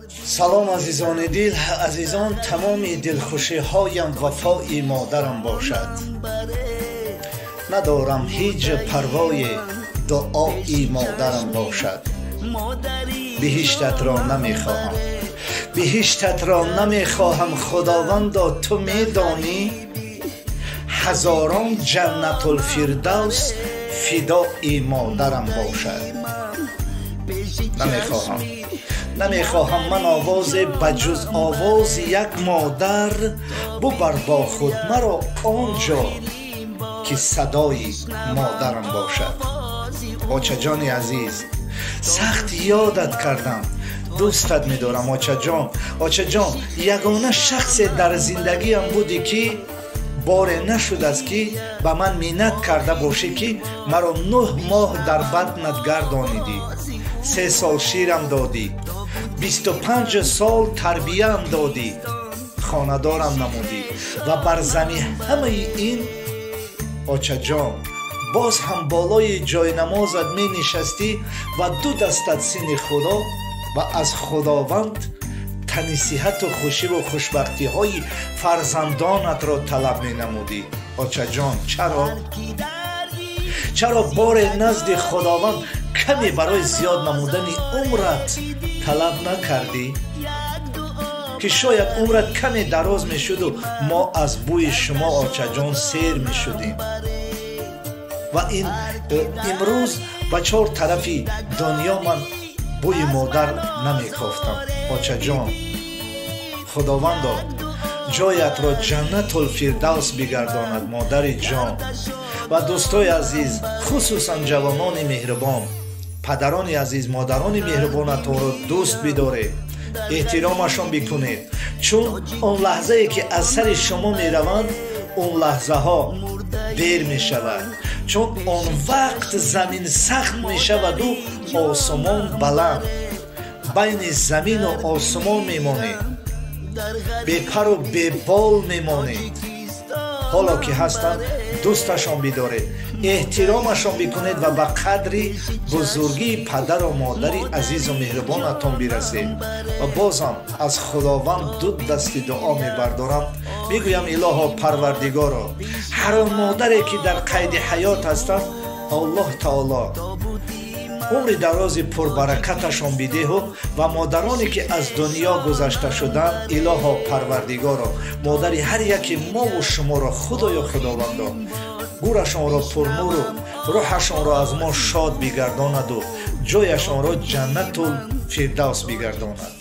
سلام عزیزان دل، عزیزان تمام دلخوشی هایم وفای مادرم باشد. ندارم هیچ پروای دعای مادرم باشد. بهشتت را نمیخواهم، بهشتت را نمیخواهم خداوندا، تو میدانی هزاران جنت الفردوس فدای مادرم باشد. نمیخواهم من آواز بجز آواز یک مادر ببر با خود مرا آنجا که صدای مادرم باشد. آچه جان عزیز، سخت یادت کردم، دوستت می‌دارم آچه جان، یگانه شخص در زندگیم بودی که باره نشد است که به من منت کرده باشی که مرا 9 ماه در بطنت گردانیدی، 3 سال شیرم دادی، 25 سال تربیه‌ام دادی، خانه‌دارم نمودی و بر زمین همه این آچه جان باز هم بالای جای نمازت می نشستی و 2 دستت سین خدا و از خداوند تنصیحت و خوشی و خوشبختی های فرزندانت را طلب می نمودی. آچه جان چرا بار نزد خداوند کمی برای زیاد نمودن عمرت طلب نکردی؟ که شاید عمرت کمی دراز می شد و ما از بوی شما آچه جان سیر می شدیم و امروز به 4 طرف دنیا من بوی مادر نمی کافتم. آچه جان، خداوندا جایت را جنت الفردوس بگرداند مادر جان. و دوستای عزیز، خصوصا جوانان مهربان، پدران عزیز، مادران مهربان تو را دوست بدارید، احترامشان بکنید، چون اون لحظه ای که از سر شما می روند اون لحظه ها دیر می شود، چون اون وقت زمین سخت می شود و آسمان بلند. بین زمین و آسمان می مانید، بی پر و بی بال می مانید. حالا که هستند دوستشان بدارید، احترامشان بکنید و به قدری بزرگی پدر و مادری عزیز و مهربانتان برسید. و بازم از خداوند 2 دست دعا میبردارم، میگویم الها پروردگارا، هر مادری که در قید حیات هستند الله تعالی عمر دراز پربرکتشان بده و مادرانی که از دنیا گذشته شدند الها پروردگارا، مادر هر یک ما و شما را خدایا خداوندا گورشان را پرنور و روحشان را از ما شاد بگرداند و جایشان را جنت الفردوس بگرداند.